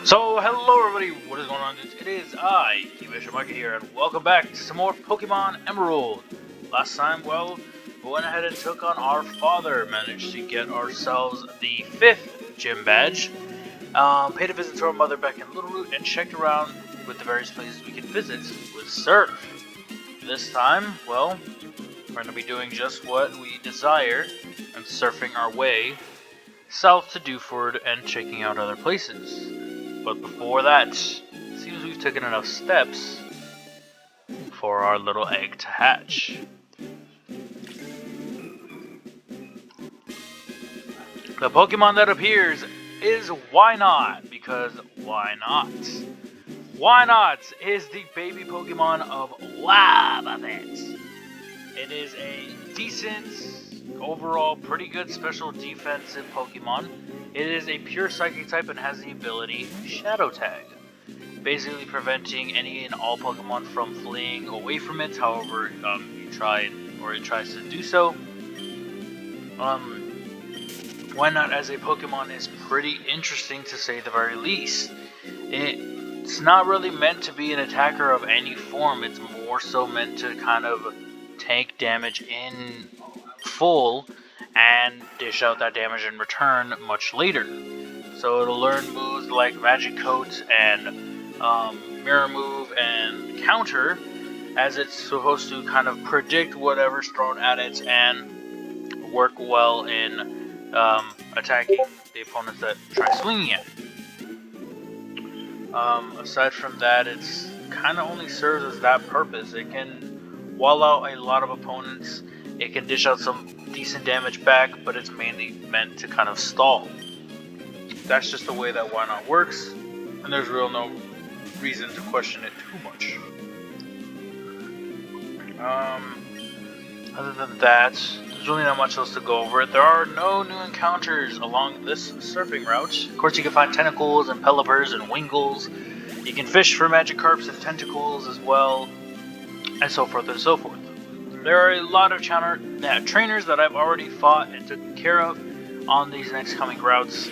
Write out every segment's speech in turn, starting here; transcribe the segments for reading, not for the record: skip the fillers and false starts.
So, hello everybody, what is going on? It is I, Keybisha Market here, and welcome back to some more Pokemon Emerald. Last time, well, we went ahead and took on our father, managed to get ourselves the 5th gym badge, paid a visit to our mother back in Little Root, and checked around with the various places we could visit with Surf. This time, well, we're going to be doing just what we desire, and surfing our way south to Dewford and checking out other places. But before that, it seems we've taken enough steps for our little egg to hatch. The Pokemon that appears is Wynot, because why not? Wynot is the baby Pokemon of Wababit. It is a decent, overall pretty good special defensive Pokemon. It is a pure Psychic type and has the ability Shadow Tag, basically preventing any and all Pokemon from fleeing away from it, however you try or it tries to do so. Wynot as a Pokemon is pretty interesting to say the very least. It's not really meant to be an attacker of any form, it's more so meant to kind of tank damage in full and dish out that damage in return much later. So it'll learn moves like Magic Coat and Mirror Move and Counter, as it's supposed to kind of predict whatever's thrown at it and work well in attacking the opponents that try swinging at it. Aside from that, it's kind of only serves as that purpose. It can wall out a lot of opponents. It can dish out some decent damage back, but it's mainly meant to kind of stall. That's just the way that Wynot works, and there's real no reason to question it too much. Other than that, there's really not much else to go over it. There are no new encounters along this surfing route. Of course, you can find Tentacles and Pelipers and Wingles. You can fish for Magikarps and Tentacles as well, and so forth and so forth. There are a lot of trainers that I've already fought and taken care of on these next coming routes.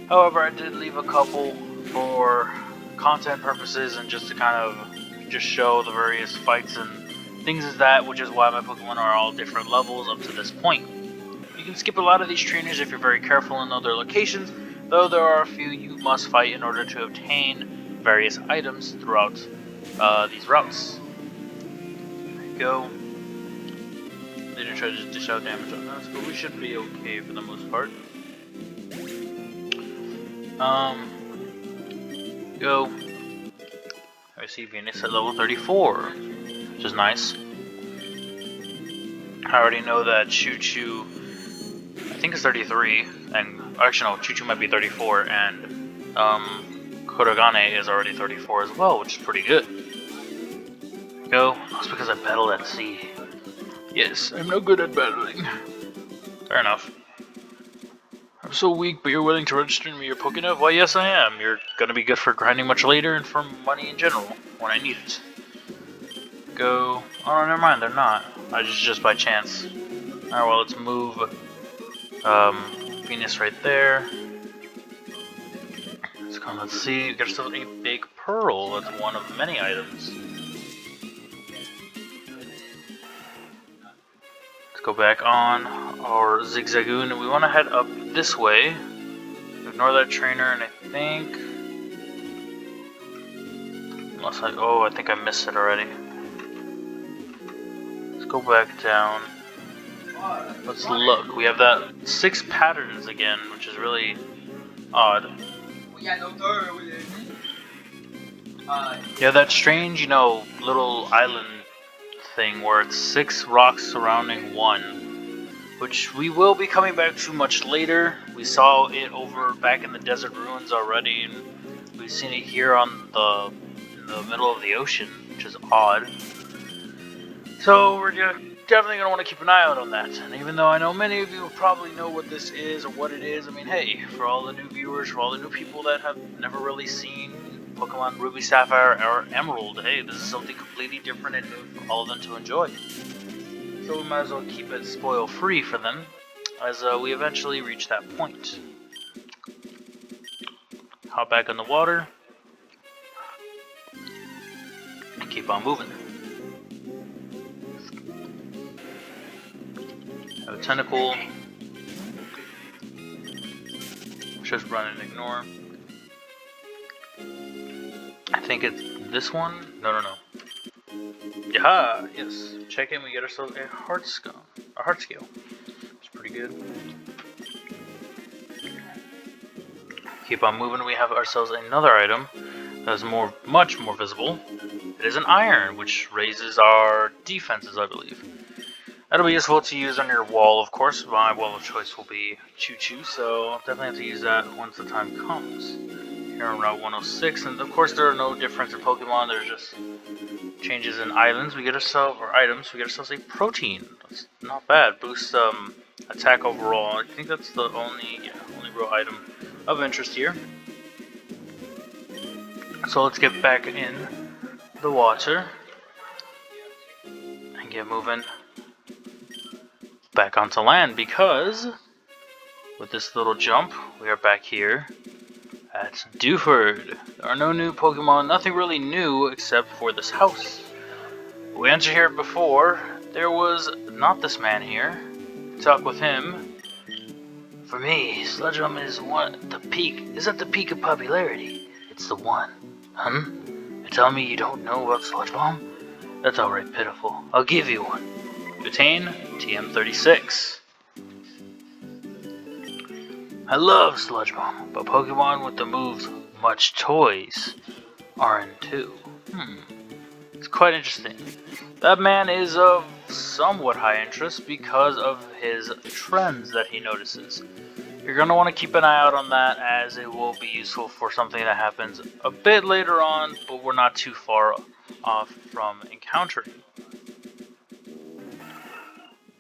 However, I did leave a couple for content purposes and just to kind of just show the various fights and things as that, which is why my Pokemon are all different levels up to this point. You can skip a lot of these trainers if you're very careful and know their locations, though there are a few you must fight in order to obtain various items throughout these routes. There you go. They didn't try to just dish out damage on us, but we should be okay for the most part. Go. I see Venus at level 34, which is nice. I already know that Choo-Choo, I think it's 33, and actually no, Choo-Choo might be 34, and Kurogane is already 34 as well, which is pretty good. Go. That's because I battle at sea. Yes, I'm no good at battling. Fair enough. I'm so weak, but you're willing to register me your Pokédex? Why, yes I am. You're gonna be good for grinding much later and for money in general, when I need it. Go... Oh, never mind, they're not. Just by chance. Alright, well, let's move Venus right there. Let's see, we got ourselves a big pearl. That's one of many items. Go back on our Zigzagoon, and we want to head up this way. Ignore that trainer, and I think... Unless I think I missed it already. Let's go back down. Let's look. We have that 6 patterns again, which is really odd. Yeah, that strange, little island thing where it's 6 rocks surrounding one, which we will be coming back to much later. We saw it over back in the desert ruins already, and we've seen it here on in the middle of the ocean, which is odd. So we're definitely gonna want to keep an eye out on that. And even though I know many of you will probably know what this is or what it is, I mean, hey, for all the new viewers, for all the new people that have never really seen Pokemon Ruby, Sapphire, or Emerald, hey, this is something completely different and new for all of them to enjoy. So we might as well keep it spoil-free for them, as we eventually reach that point. hop back in the water and keep on moving. Have a tentacle. Just run and ignore. I think it's this one. No. Yaha! Yes. Check in. We get ourselves a heart scale. It's pretty good. Keep on moving. We have ourselves another item that is much more visible. It is an iron, which raises our defenses, I believe. That'll be useful to use on your wall, of course. My wall of choice will be Choo-Choo, so I'll definitely have to use that once the time comes. Here on Route 106, and of course there are no difference in Pokemon, there's just changes in islands. We get ourselves, or items, we get ourselves a protein. That's not bad. Boosts attack overall. I think that's the only real item of interest here. So let's get back in the water and get moving back onto land, because with this little jump we are back here at Dewford. There are no new Pokemon, nothing really new except for this house. We entered here before. There was not this man here. Talk with him. For me, Sludge Bomb is at the peak of popularity. It's the one. You're telling me you don't know about Sludge Bomb? That's alright, pitiful. I'll give you one. Attain TM36. I love Sludge Bomb, but Pokemon with the moves Much Toys are in too. It's quite interesting. That man is of somewhat high interest because of his trends that he notices. You're going to want to keep an eye out on that, as it will be useful for something that happens a bit later on, but we're not too far off from encountering.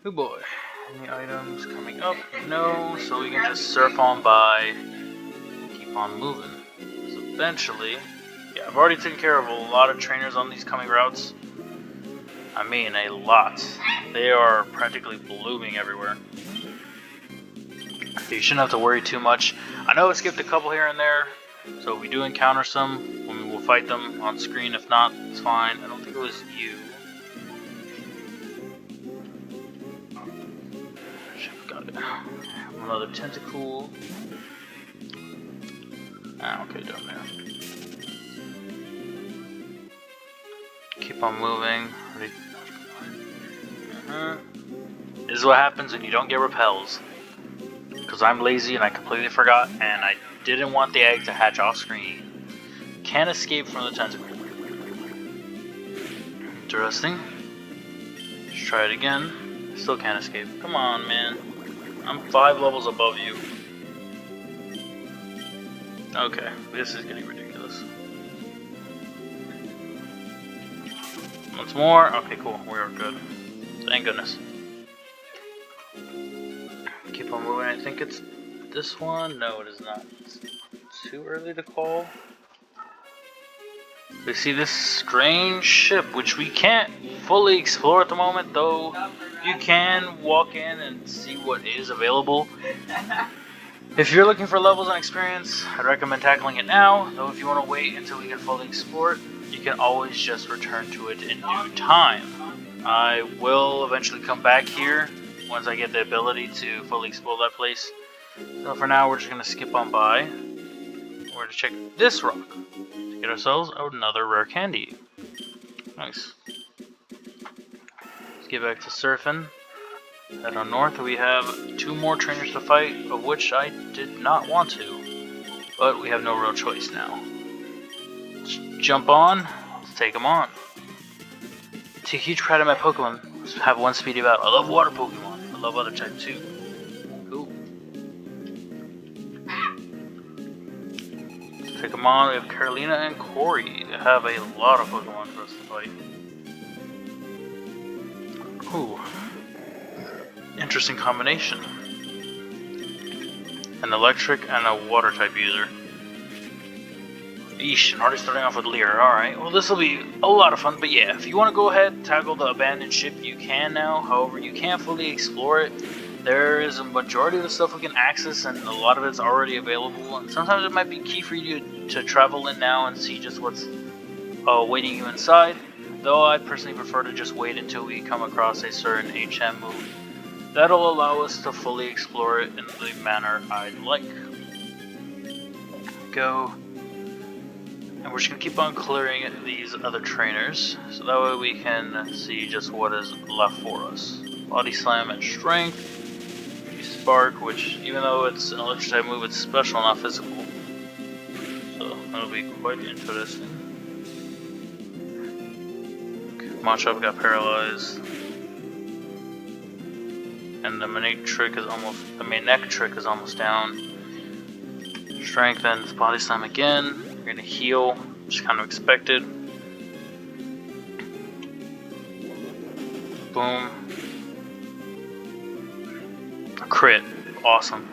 Oh boy. Any items coming up? No, so we can just surf on by and keep on moving. So eventually, yeah, I've already taken care of a lot of trainers on these coming routes. I mean, a lot. They are practically blooming everywhere. You shouldn't have to worry too much. I know I skipped a couple here and there, so if we do encounter some, we'll fight them on screen. If not, it's fine. I don't think it was you. Got it. Another tentacle. Okay, down there. Keep on moving. This is what happens when you don't get repels. Because I'm lazy and I completely forgot, and I didn't want the egg to hatch off screen. Can't escape from the tentacle. Interesting. Let's try it again. Still can't escape. Come on, man. I'm 5 levels above you. Okay, this is getting ridiculous. Once more. Okay, cool. We are good. Thank goodness. Keep on moving. I think it's this one. No, it is not. It's too early to call. We see this strange ship, which we can't fully explore at the moment, though you can walk in and see what is available. If you're looking for levels and experience, I'd recommend tackling it now, though if you want to wait until we can fully explore it, you can always just return to it in due time. I will eventually come back here once I get the ability to fully explore that place. So for now, we're just going to skip on by. We're going to check this rock to get ourselves another rare candy. Nice. Let's get back to surfing. Head on north. We have 2 more trainers to fight, of which I did not want to. But we have no real choice now. Let's jump on. Let's take them on. Take huge pride in my Pokemon. Have one speedy battle. I love water Pokemon. I love other type too. Cool. Let's take them on. We have Carolina and Corey. They have a lot of Pokemon for us to fight. Ooh. Interesting combination. An electric and a water type user. Eesh, I'm already starting off with Leer. Alright, well this will be a lot of fun, but yeah, if you want to go ahead and tackle the abandoned ship, you can now. However, you can't fully explore it. there is a majority of the stuff we can access, and a lot of it's already available. And sometimes it might be key for you to travel in now and see just what's waiting you inside. Though I personally prefer to just wait until we come across a certain HM move. That'll allow us to fully explore it in the manner I'd like. Go. And we're just going to keep on clearing these other trainers, so that way we can see just what is left for us. Body Slam and Strength. Spark, which even though it's an electric type move, it's special, not physical. So that'll be quite interesting. Okay, Machop got paralyzed. And the main neck trick is almost down. Strength and Body Slam again. We're gonna heal, which is kind of expected. Boom. A crit. Awesome.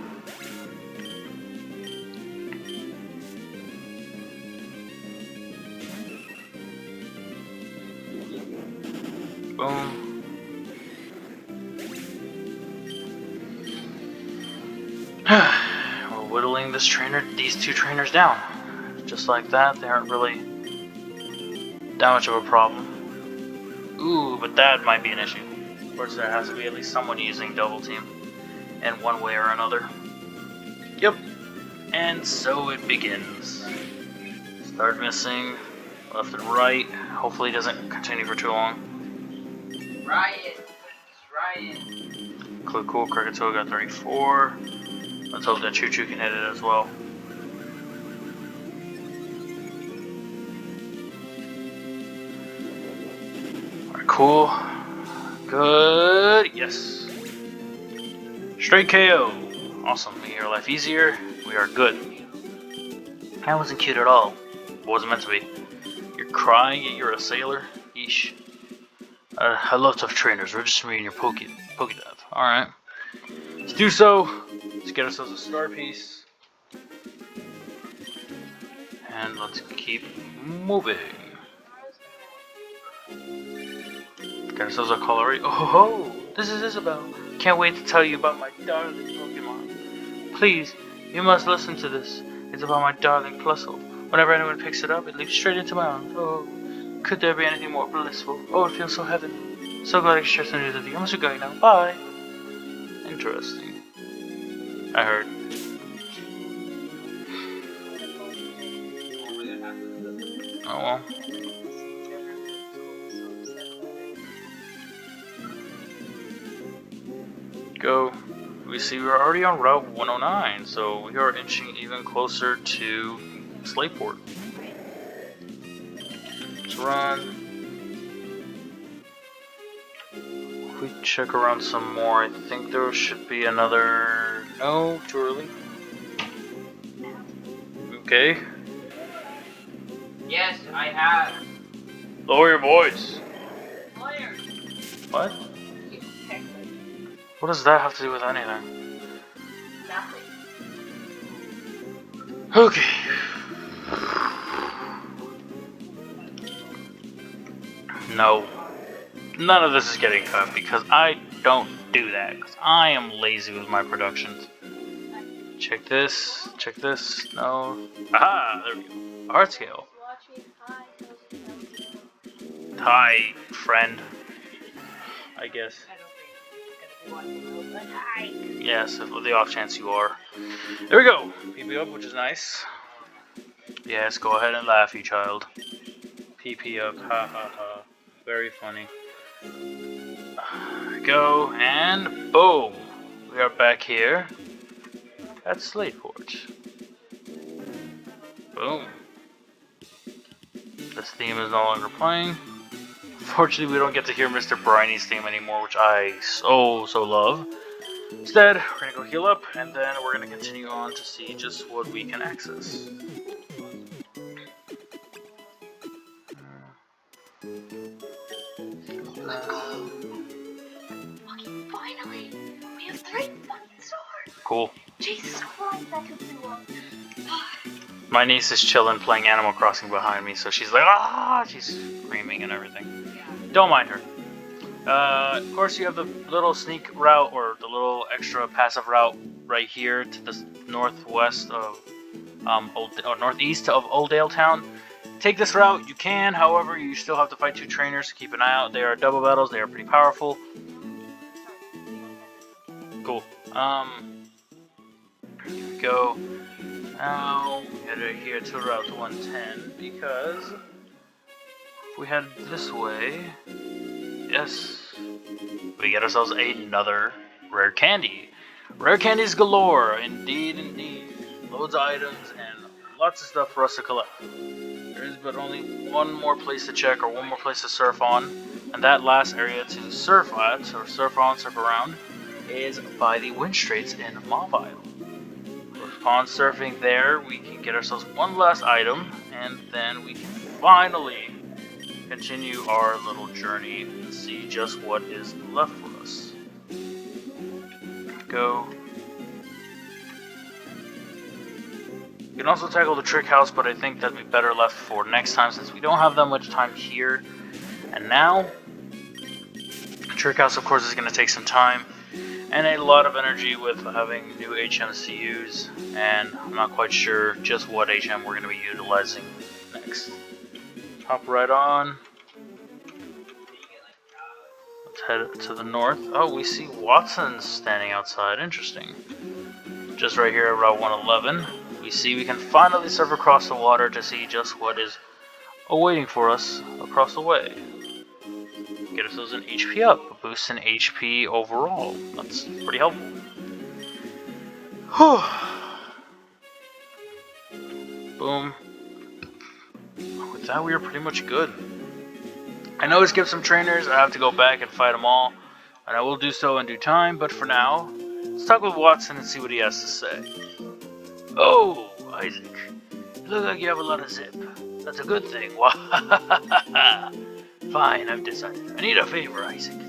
Boom. We're whittling these two trainers down. Just like that, they aren't really that much of a problem. Ooh, but that might be an issue. Of course, there has to be at least someone using Double Team in one way or another. Yep. And so it begins. Start missing left and right. Hopefully it doesn't continue for too long. Riot. Cool. Krakatoa got 34. Let's hope that Choo Choo can hit it as well. Alright, cool. Good. Yes. Straight KO. Awesome. Making your life easier. We are good. That wasn't cute at all. It wasn't meant to be. You're crying yet you're a sailor? Yeesh. I love tough trainers. Register me in your Pokédev. Alright. Let's do so. Let's get ourselves a star piece. And let's keep moving. Get ourselves a Colorado. Oh ho! This is Isabel. Can't wait to tell you about my darling Pokemon. Please, you must listen to this. It's about my darling Plusle. Whenever anyone picks it up, it leaps straight into my arms. Oh, could there be anything more blissful? Oh, it feels so heavenly. So glad I can share some news with you. I must be going now. Bye. Interesting. I heard. Oh well. Go. We see we're already on Route 109, so we are inching even closer to Slateport. Let's run. If we check around some more, I think there should be another... No, too early. Okay. Yes, I have. Lower your voice. Lawyer. What? What does that have to do with anything? Nothing. Okay. No. None of this is getting cut because I don't do that. Because I am lazy with my productions. Check this. Check this. No. Aha! There we go. Art scale. Hi, friend. I guess. Yes, with the off chance you are. There we go. PP up, which is nice. Yes, go ahead and laugh, you child. PP up, ha ha ha. Very funny. Go, and boom. We are back here at Slateport. Boom. This theme is no longer playing. Fortunately, we don't get to hear Mr. Briny's theme anymore, which I so love. Instead, we're gonna go heal up, and then we're gonna continue on to see just what we can access. Finally! We have 3 fucking swords! Cool. Jesus Christ, that took too long. My niece is chilling playing Animal Crossing behind me, so she's like, ah! She's screaming and everything. Don't mind her. Of course, you have the little sneak route, or the little extra passive route right here to the northwest of northeast of Oldale Town. Take this route, you can. However, you still have to fight 2 trainers. Keep an eye out. They are double battles. They are pretty powerful. Cool. Here we go. Now we head here to Route 110 because if we head this way, yes, we get ourselves another rare candy. Rare candies galore, indeed, indeed. Loads of items and lots of stuff for us to collect. There is but only one more place to check, or one more place to surf on, and that last area to surf at, or surf on, surf around, is by the wind straits in Mobile. Upon surfing there, we can get ourselves one last item, and then we can finally continue our little journey and see just what is left for us. Go. You can also tackle the trick house, but I think that'd be better left for next time since we don't have that much time here. And now, the trick house, of course, is going to take some time and a lot of energy with having new HMCUs, and I'm not quite sure just what HM we're going to be utilizing next. Hop right on. Let's head to the north. Oh, we see Watson standing outside. Interesting. Just right here at Route 111, we see we can finally surf across the water to see just what is awaiting for us across the way. Get ourselves an HP up, a boost in HP overall. That's pretty helpful. Whew. Boom. With that, we are pretty much good. I know I skipped some trainers. I have to go back and fight them all, and I will do so in due time. But for now, let's talk with Watson and see what he has to say. Oh, Isaac, you look like you have a lot of zip. That's a good thing. Fine, I've decided. I need a favor, Isaac.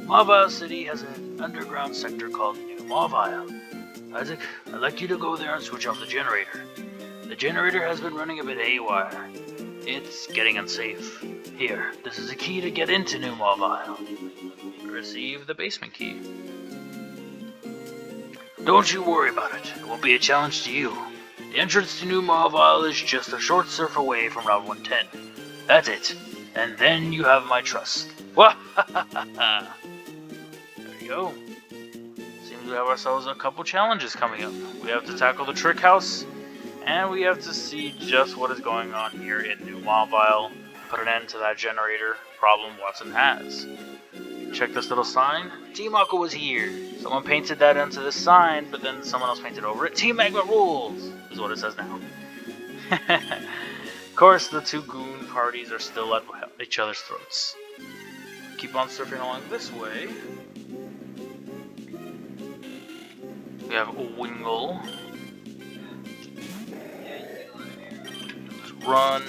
Mobile City has an underground sector called New Mobile. Isaac, I'd like you to go there and switch off the generator. The generator has been running a bit haywire. It's getting unsafe. Here, this is a key to get into New Mobile. Receive the basement key. Don't you worry about it. It won't be a challenge to you. The entrance to New Mobile is just a short surf away from Route 110. That's it. And then you have my trust. There you go. Seems we have ourselves a couple challenges coming up. We have to tackle the trick house, and we have to see just what is going on here in New Mobile. Put an end to that generator problem Watson has. Check this little sign. Team Aqua was here. Someone painted that onto this sign, but then someone else painted over it. Team Magma rules, is what it says now. Of course, the 2 goon parties are still at each other's throats. Keep on surfing along this way. We have a Wingle. Let's run.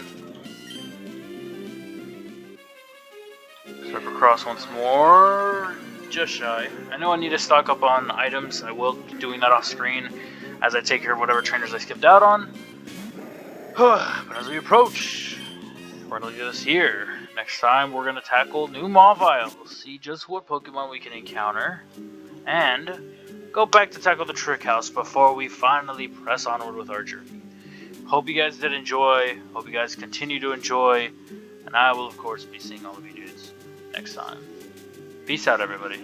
Surf across once more. Just shy. I know I need to stock up on items. I will be doing that off screen as I take care of whatever trainers I skipped out on. But as we approach, we're going to do this here. Next time, we're going to tackle New Mobile. See just what Pokemon we can encounter. And go back to tackle the Trick House before we finally press onward with our journey. Hope you guys did enjoy. Hope you guys continue to enjoy. And I will, of course, be seeing all of you dudes next time. Peace out, everybody.